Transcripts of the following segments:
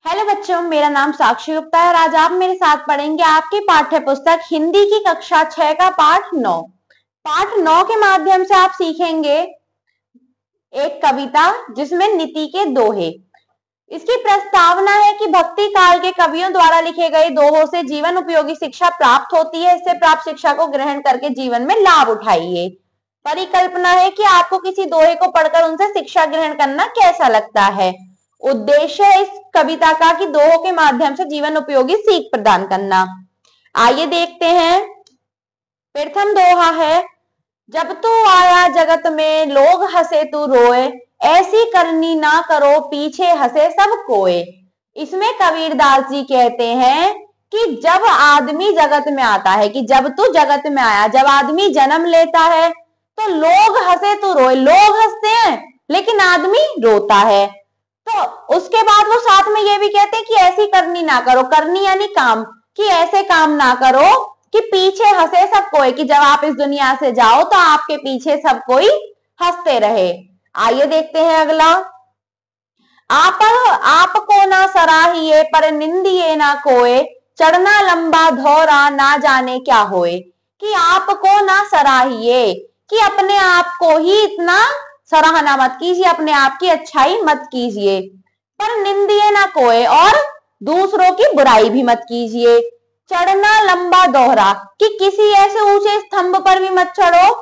Hello बच्चों, मेरा नाम साक्षी गुप्ता है और आज आप मेरे साथ पढ़ेंगे आपकी पाठ्य पुस्तक हिंदी की कक्षा 6 का पाठ 9 के माध्यम से आप सीखेंगे एक कविता जिसमें नीति के दोहे। इसकी प्रस्तावना है कि भक्ति काल के कवियों द्वारा लिखे गए दोहों से जीवन उपयोगी शिक्षा प्राप्त होती है। इससे प्राप्त शिक्षा को ग्रहण करके जीवन में लाभ उठाइए। परिकल्पना है कि आपको किसी दोहे को पढ़कर उनसे शिक्षा ग्रहण करना कैसा लगता है। उद्देश्य है इस कविता का कि दोहों के माध्यम से जीवन उपयोगी सीख प्रदान करना। आइए देखते हैं। प्रथम दोहा है, जब तू आया जगत में लोग हंसे तू रोए, ऐसी करनी ना करो पीछे हंसे सब कोए। इसमें कबीरदास जी कहते हैं कि जब आदमी जगत में आता है, कि जब तू जगत में आया, जब आदमी जन्म लेता है तो लोग हंसे तू रोए। लोग हंसते हैं लेकिन आदमी रोता है। तो उसके बाद वो साथ में ये भी कहते हैं कि ऐसी करनी ना करो। करनी यानी काम, कि ऐसे काम ना करो कि पीछे हंसे सब कोई, कि जब आप इस दुनिया से जाओ तो आपके पीछे सब कोई हंसते रहे। आइए देखते हैं अगला। आपको ना सराहिए पर निंदिए ना कोय, चढ़ना लंबा धौरा ना जाने क्या होए। कि आपको ना सराहिए, कि अपने आप को ही इतना सराहना मत कीजिए, अपने आप की अच्छाई मत कीजिए। पर निंदिए ना कोय, और दूसरों की बुराई भी मत कीजिए। चढ़ना लंबा दोहरा, कि किसी ऐसे ऊंचे स्तंभ पर भी मत चढ़ो,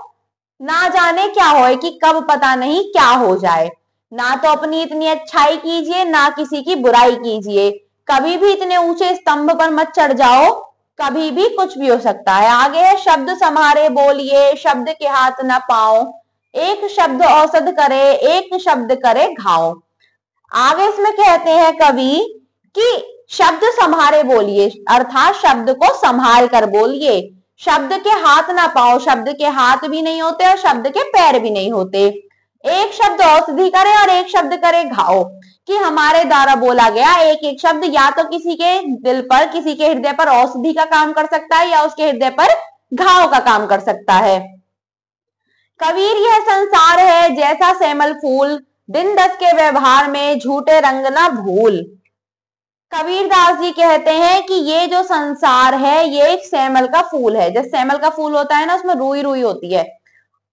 ना जाने क्या होए, कि कब पता नहीं क्या हो जाए। ना तो अपनी इतनी अच्छाई कीजिए, ना किसी की बुराई कीजिए। कभी भी इतने ऊंचे स्तंभ पर मत चढ़ जाओ, कभी भी कुछ भी हो सकता है। आगे है, शब्द संभारे बोलिए, शब्द के हाथ न पाओ, एक शब्द औषध करे, एक शब्द करे घाव। आगे इसमें कहते हैं कवि कि शब्द संभारे बोलिए, अर्थात शब्द को संभाल कर बोलिए। शब्द के हाथ ना पाओ, शब्द के हाथ भी नहीं होते और शब्द के पैर भी नहीं होते। एक शब्द औषधि करे और एक शब्द करे घाव, कि हमारे द्वारा बोला गया एक एक शब्द या तो किसी के दिल पर, किसी के हृदय पर औषधि का काम कर सकता है या उसके हृदय पर घाव का काम कर सकता है। कबीर, यह संसार है जैसा सेमल फूल, दिन दस के व्यवहार में झूठे रंग ना भूल। कबीरदास जी कहते हैं कि ये जो संसार है ये एक सेमल का फूल है। जैसे सेमल का फूल होता है ना, उसमें रुई रुई होती है,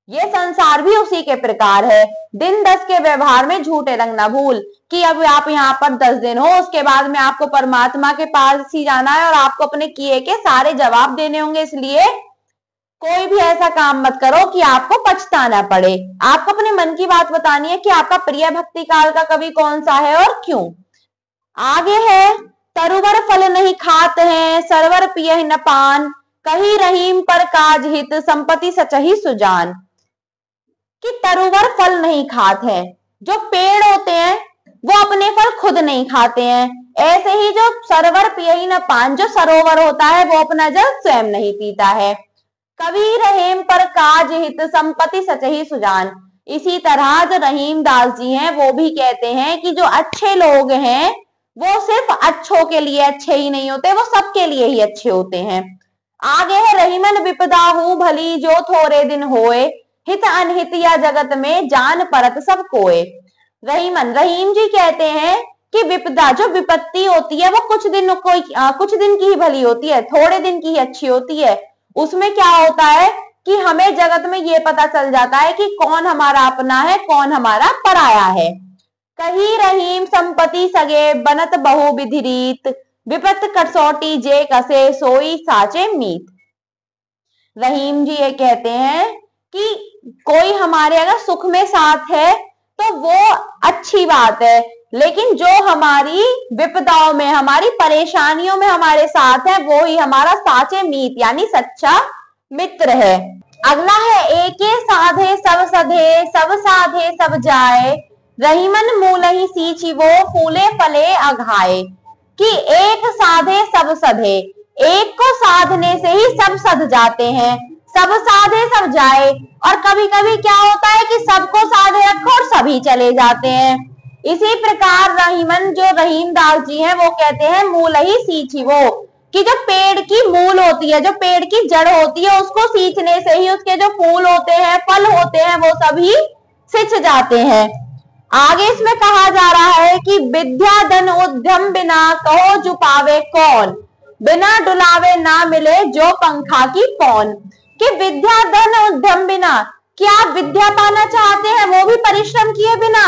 ये संसार भी उसी के प्रकार है। दिन दस के व्यवहार में झूठे रंग ना भूल, कि अब आप यहाँ पर 10 दिन हो, उसके बाद में आपको परमात्मा के पास ही जाना है और आपको अपने किए के सारे जवाब देने होंगे। इसलिए कोई भी ऐसा काम मत करो कि आपको पछताना पड़े। आपको अपने मन की बात बतानी है कि आपका प्रिय भक्ति काल का कवि कौन सा है और क्यों। आगे है, तरुवर फल नहीं खात हैं, सरवर पियहि न पान, कही रहीम पर काज हित, संपत्ति सचहि सुजान। कि तरुवर फल नहीं खाते हैं, जो पेड़ होते हैं वो अपने फल खुद नहीं खाते हैं। ऐसे ही जो सरवर पियहि न पान, जो सरोवर होता है वो अपना जल स्वयं नहीं पीता है। कवि रहीम पर काज हित, संपत्ति सचहि सुजान। इसी तरह जो रहीम दास जी हैं वो भी कहते हैं कि जो अच्छे लोग हैं वो सिर्फ अच्छों के लिए अच्छे ही नहीं होते, वो सबके लिए ही अच्छे होते हैं। आगे है, रहीमन विपदा हूं भली, जो थोड़े दिन होए, हित अनहित या जगत में जान परत सब कोए। रहीमन, रहीम जी कहते हैं कि विपदा, जो विपत्ति होती है वो कुछ दिन की ही भली होती है, थोड़े दिन की ही अच्छी होती है। उसमें क्या होता है कि हमें जगत में ये पता चल जाता है कि कौन हमारा अपना है, कौन हमारा पराया है। कही रहीम संपत्ति सगे, बनत बहु विधि रीत, विपत कसौटी जे कसे, सोई साचे मीत। रहीम जी ये कहते हैं कि कोई हमारे अगर सुख में साथ है तो वो अच्छी बात है, लेकिन जो हमारी विपदाओं में, हमारी परेशानियों में हमारे साथ है वो ही हमारा साचे मीत यानी सच्चा मित्र है। अगला है, एके साधे सब सधे, सब साधे सब जाए, रहीमन मूल ही सींची वो, फूले फले अघाए। कि एक साधे सब सधे, एक को साधने से ही सब सध जाते हैं, सब साधे सब जाए। और कभी कभी क्या होता है कि सबको साधे रखो और सभी चले जाते हैं। इसी प्रकार रहीमन, जो रहीम दास जी हैं वो कहते हैं मूल ही सींची वो, कि जो पेड़ की मूल होती है, जो पेड़ की जड़ होती है, उसको सींचने से ही उसके जो फूल होते हैं, फल होते हैं, वो सभी सिंच जाते हैं। आगे इसमें कहा जा रहा है कि विद्या धन उद्यम बिना कहो जुपावे कौन, बिना डुलावे ना मिले जो पंखा की पौन। कि विद्या धन उद्यम बिना, क्या आप विद्या पाना चाहते हैं वो भी परिश्रम किए बिना,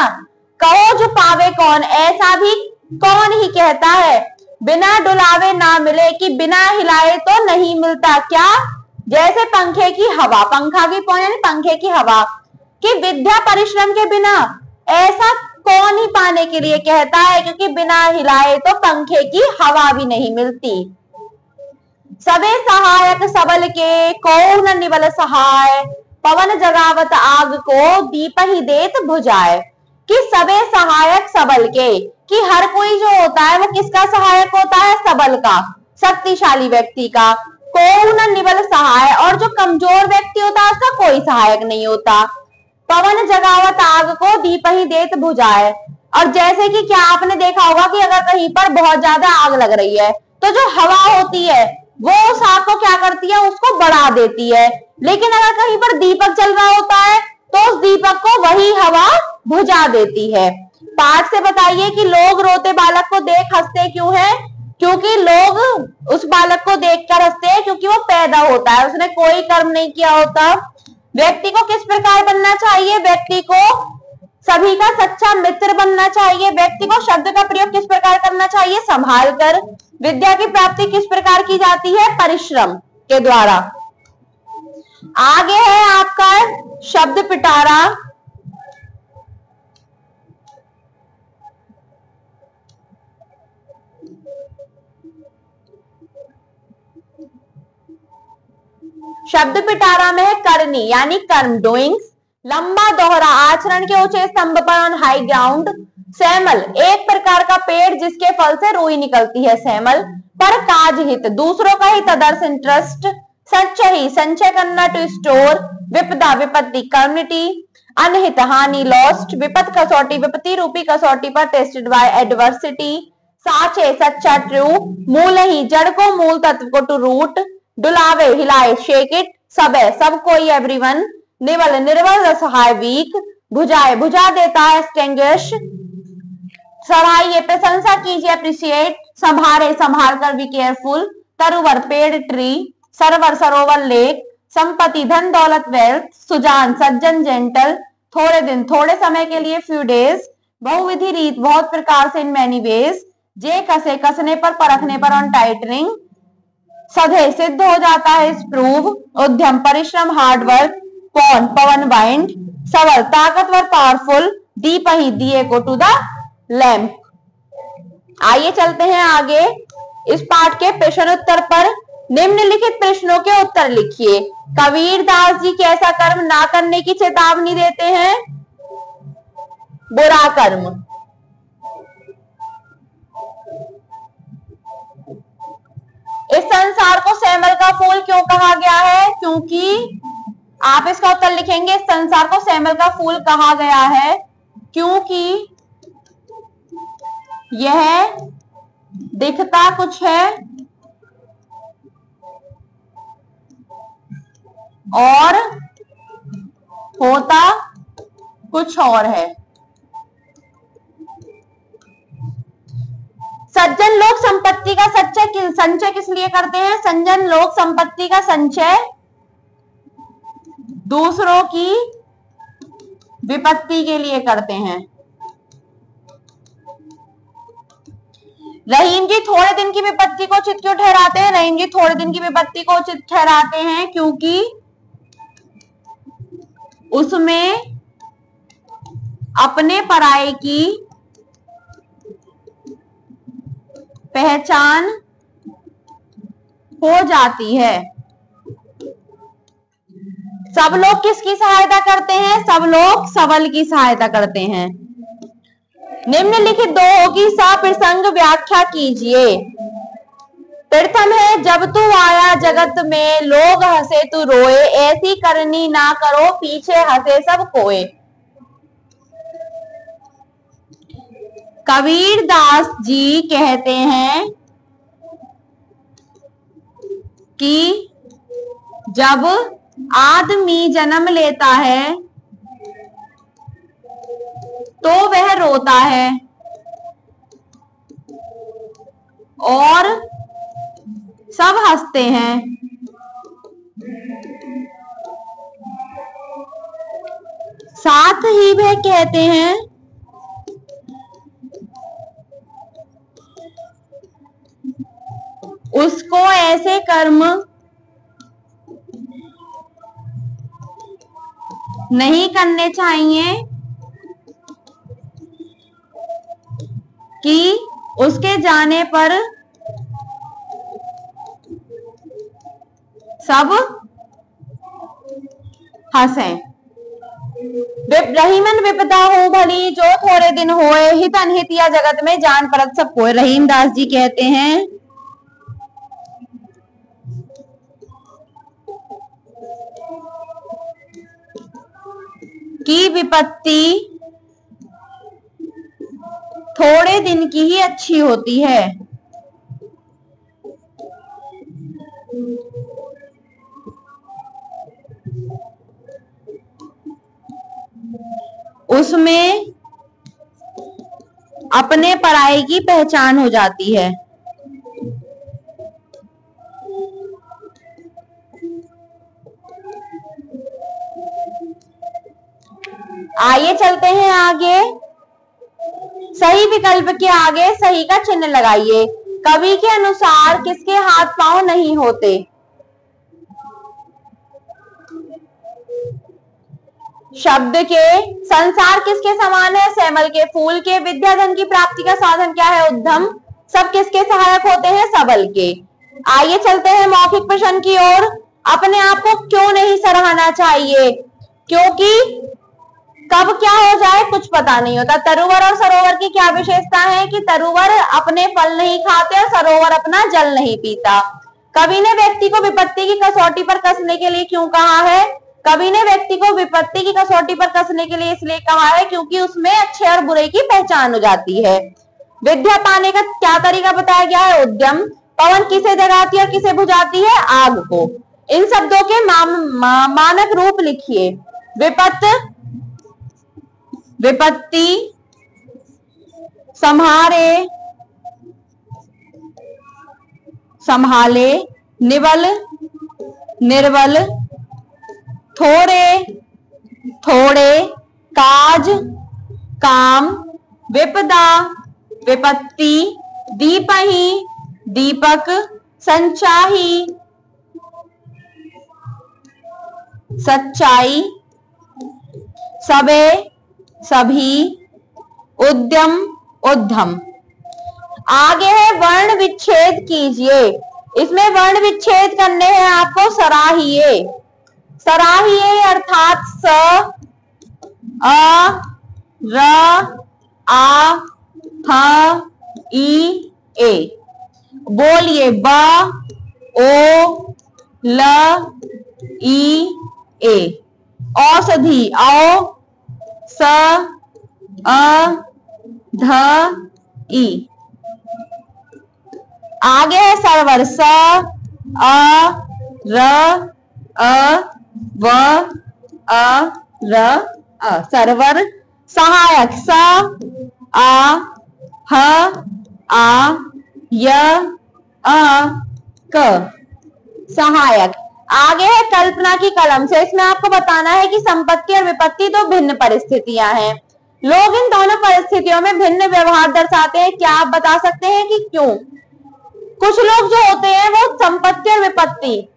कहो जो पावे कौन, ऐसा भी कौन ही कहता है। बिना डुलावे ना मिले, कि बिना हिलाए तो नहीं मिलता क्या, जैसे पंखे की हवा, पंखा की पौन यानी पंखे की हवा। कि विद्या परिश्रम के बिना, ऐसा कौन ही पाने के लिए कहता है, क्योंकि बिना हिलाए तो पंखे की हवा भी नहीं मिलती। सबे सहायक सबल के, कौन न निबल सहाय, पवन जगावत आग को दीप ही देत बुझाए। कि सबे सहायक सबल के, कि हर कोई जो होता है वो किसका सहायक होता है, सबल का, शक्तिशाली व्यक्ति का। कौन न निबल सहाय, और जो कमजोर व्यक्ति होता है उसका कोई सहायक नहीं होता। पवन जगावत आग को दीप ही देत बुझाए। और जैसे कि क्या आपने देखा होगा कि अगर कहीं पर बहुत ज्यादा आग लग रही है तो जो हवा होती है वो उस आग को क्या करती है, उसको बढ़ा देती है। लेकिन अगर कहीं पर दीपक जल रहा होता है तो उस दीपक को वही हवा बुझा देती है। पाठ से बताइए कि लोग रोते बालक को देख हंसते क्यों हैं, क्योंकि लोग उस बालक को देखकर हंसते हैं क्योंकि वो पैदा होता है, उसने कोई कर्म नहीं किया होता। व्यक्ति को किस प्रकार बनना चाहिए, व्यक्ति को सभी का सच्चा मित्र बनना चाहिए। व्यक्ति को शब्द का प्रयोग किस प्रकार करना चाहिए, संभाल कर। विद्या की प्राप्ति किस प्रकार की जाती है, परिश्रम के द्वारा। आगे है आपका शब्द पिटारा। शब्द पिटारा में है करनी यानी कर्म, डूइंग्स। लंबा दोहरा, आचरण के ऊंचे स्तंभ पर, ऑन हाई ग्राउंड। सैमल, एक प्रकार का पेड़ जिसके फल से रुई निकलती है, सैमल। पर काज हित, दूसरों का हित, अदर्स इंटरेस्ट। संचय, संचय करना, टू स्टोर। विपदा, विपत्ति, कैlamity। अनहित, हानि, लॉस्ट। विपत, कसौटी, विपत्ति रूपी कसौटी पर, टेस्टेड बाय एडवर्सिटी। साचे, सच्चा, ट्रू। मूल ही, जड़ को, मूल तत्व को, टू रूट। डुलावे, हिलाए, शेक इट। सबे, सब कोई, एवरीवन। निबल, निर्बल, असहाय, वीक। बुझाए, बुझा देता है, एक्सटिंग्विश। सराहिए, प्रशंसा कीजिए, अप्रिशिएट। संभारे, संभाल कर, बी केयरफुल। तरुवर, पेड़, ट्री। सरोवर, सरोवर, लेक। संपत्ति, धन दौलत, वेल्थ। सुजान, सज्जन, जेंटल। थोड़े दिन, थोड़े समय के लिए, फ्यू डेज। बहुविधि, रीत, बहुत प्रकार से, इन मैनी वेज। जे कसे, कसने पर, परखने पर, ऑन टाइटरिंग। सधे, सिद्ध हो जाता है, प्रूव। उद्यम, परिश्रम, हार्ड वर्क। पौन, पवन, वाइंड। सबल, ताकतवर, पावरफुल। दीप ही, दिए को, टू द लैंप। आइए चलते हैं आगे इस पाठ के प्रश्न उत्तर पर। निम्नलिखित प्रश्नों के उत्तर लिखिए। कबीर दास जी कैसा कर्म ना करने की चेतावनी देते हैं, बुरा कर्म। इस संसार को सैमल का फूल क्यों कहा गया है, क्योंकि आप इसका उत्तर लिखेंगे, इस संसार को सैमल का फूल कहा गया है क्योंकि यह दिखता कुछ है और होता कुछ और है। सज्जन लोग संपत्ति का संचय किस लिए करते हैं, सज्जन लोग संपत्ति का संचय दूसरों की विपत्ति के लिए करते हैं। रहीम जी थोड़े दिन की विपत्ति को उचित क्यों ठहराते हैं, रहीम जी थोड़े दिन की विपत्ति को उचित ठहराते हैं क्योंकि उसमें अपने पराये की पहचान हो जाती है। सब लोग किसकी सहायता करते हैं, सब लोग सबल की सहायता करते हैं। निम्नलिखित दोहों की सप्रसंग व्याख्या कीजिए। प्रथम है, जब तू आया जगत में लोग हंसे तू रोए, ऐसी करनी ना करो पीछे हंसे सब कोए। कबीर दास जी कहते हैं कि जब आदमी जन्म लेता है तो वह रोता है और सब हंसते हैं। साथ ही वह कहते हैं उसको ऐसे कर्म नहीं करने चाहिए कि उसके जाने पर सब हंसें। रहीमन विपदा हो भली जो थोड़े दिन होए, हित अनहित या जगत में जान परत सब कोय। रहीमदास जी कहते हैं कि विपत्ति थोड़े दिन की ही अच्छी होती है। उसमें अपने पराये की पहचान हो जाती है। आइए चलते हैं आगे। सही विकल्प के आगे सही का चिन्ह लगाइए। कवि के अनुसार किसके हाथ पांव नहीं होते? शब्द के संसार किसके समान है? सैमल के फूल के। विद्या धन की प्राप्ति का साधन क्या है? उद्यम। सब किसके सहायक होते हैं? सबल के। आइए चलते हैं मौखिक प्रश्न की ओर। अपने आप को क्यों नहीं सराहना चाहिए? क्योंकि कब क्या हो जाए कुछ पता नहीं होता। तरुवर और सरोवर की क्या विशेषता है कि तरुवर अपने फल नहीं खाते और सरोवर अपना जल नहीं पीता। कवि ने व्यक्ति को विपत्ति की कसौटी पर कसने के लिए क्यों कहा है? कवि ने व्यक्ति को विपत्ति की कसौटी पर कसने के लिए इसलिए कहा है क्योंकि उसमें अच्छे और बुरे की पहचान हो जाती है। विद्या पाने का क्या तरीका बताया गया है? उद्यम। पवन किसे जगाती है और किसे बुझाती है? आग को। इन शब्दों के मानक रूप लिखिए। विपत्ति, संहारे, संभाले, निवल, निर्बल, थोड़े, थोड़े, काज, काम, विपदा, विपत्ति, दीपहि, दीपक, संचाही, सच्चाई, सबे, सभी, उद्यम, उद्धम। आगे है वर्ण विच्छेद कीजिए। इसमें वर्ण विच्छेद करने हैं आपको सराहिए। सराहिए अर्थात स, अ, र, आ, ह, ई, ए। बोलिए ब, ओ, ल, ई, ए। औषधि औ, स, अ, ध, ई। आगे है सरवर स, अ, र, अ, व, अ, र, अ। सरवर। सहायक स, आ, ह, आ, य, अ, क। सहायक। आगे है कल्पना की कलम से। इसमें आपको बताना है कि संपत्ति और विपत्ति दो भिन्न परिस्थितियां हैं। लोग इन दोनों परिस्थितियों में भिन्न व्यवहार दर्शाते हैं। क्या आप बता सकते हैं कि क्यों? कुछ लोग जो होते हैं वो संपत्ति और विपत्ति,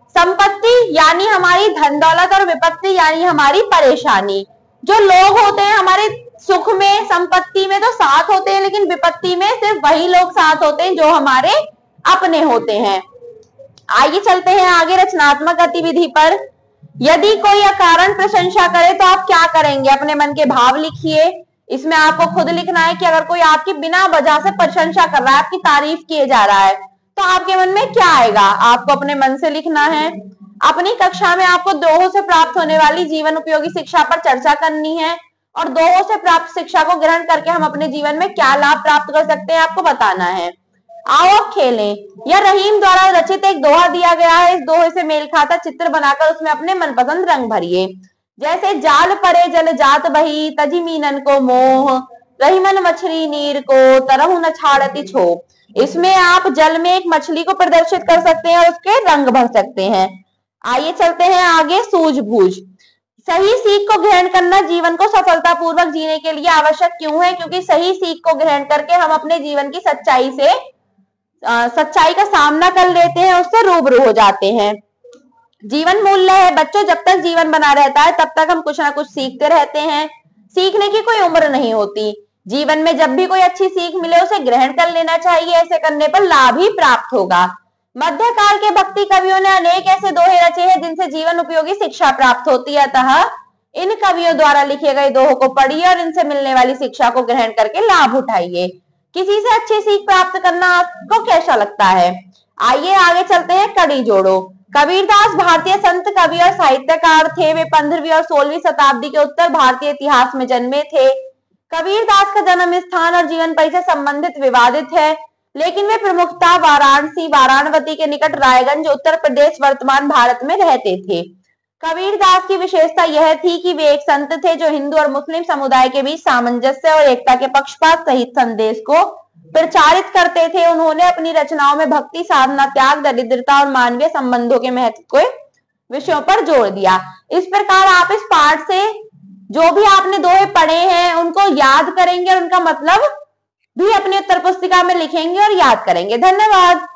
संपत्ति यानी हमारी धन दौलत और विपत्ति यानी हमारी परेशानी। जो लोग होते हैं हमारे सुख में संपत्ति में तो साथ होते हैं, लेकिन विपत्ति में सिर्फ वही लोग साथ होते हैं जो हमारे अपने होते हैं। आइए चलते हैं आगे रचनात्मक गतिविधि पर। यदि कोई अकारण प्रशंसा करे तो आप क्या करेंगे? अपने मन के भाव लिखिए। इसमें आपको खुद लिखना है कि अगर कोई आपकी बिना वजह से प्रशंसा कर रहा है, आपकी तारीफ किए जा रहा है, तो आपके मन में क्या आएगा? आपको अपने मन से लिखना है। अपनी कक्षा में आपको दोहों से प्राप्त होने वाली जीवन उपयोगी शिक्षा पर चर्चा करनी है और दोहों से प्राप्त शिक्षा को ग्रहण करके हम अपने जीवन में क्या लाभ प्राप्त कर सकते हैं आपको बताना है। आओ खेलें। यह रहीम द्वारा रचित एक दोहा दिया गया है। इस दोहे से मेल खाता चित्र बनाकर उसमें अपने मनपसंद रंग भरिए। जैसे जाल परे जल जात बही, तजी मीनन को मोह, रही मन मछली नीर को, तरहु न छाड़ती छोह। इसमें आप जल में एक मछली को प्रदर्शित कर सकते हैं और उसके रंग भर सकते हैं। आइए चलते हैं आगे, सूझबूझ। सही सीख को ग्रहण करना जीवन को सफलतापूर्वक जीने के लिए आवश्यक क्यों है? क्योंकि सही सीख को ग्रहण करके हम अपने जीवन की सच्चाई का सामना कर लेते हैं, उससे रूबरू हो जाते हैं। जीवन मूल्य है बच्चों, जब तक जीवन बना रहता है तब तक हम कुछ ना कुछ सीखते रहते हैं। सीखने की कोई उम्र नहीं होती। जीवन में जब भी कोई अच्छी सीख मिले उसे ग्रहण कर लेना चाहिए, ऐसे करने पर लाभ ही प्राप्त होगा। मध्यकाल के भक्ति कवियों ने अनेक ऐसे दोहे रचे हैं जिनसे जीवन उपयोगी शिक्षा प्राप्त होती है, अतः इन कवियों द्वारा लिखे गए दोहों को पढ़िए और इनसे मिलने वाली शिक्षा को ग्रहण करके लाभ उठाइए। किसी से अच्छी सीख प्राप्त करना आपको कैसा लगता है? आइए आगे चलते हैं, कड़ी जोड़ो। कबीरदास भारतीय संत, कवि और साहित्यकार थे। वे 15वीं और 16वीं शताब्दी के उत्तर भारतीय इतिहास में जन्मे थे। कबीरदास का जन्म स्थान और जीवन परिचय संबंधित विवादित है, लेकिन वे प्रमुखता वाराणसी के निकट रायगंज, उत्तर प्रदेश, वर्तमान भारत में रहते थे। कबीरदास की विशेषता यह थी कि वे एक संत थे जो हिंदू और मुस्लिम समुदाय के बीच सामंजस्य और एकता के पक्षपात सहित संदेश को प्रचारित करते थे। उन्होंने अपनी रचनाओं में भक्ति, साधना, त्याग, दरिद्रता और मानवीय संबंधों के महत्व के विषयों पर जोर दिया। इस प्रकार आप इस पाठ से जो भी आपने दोहे पढ़े हैं उनको याद करेंगे और उनका मतलब भी अपनी उत्तर पुस्तिका में लिखेंगे और याद करेंगे। धन्यवाद।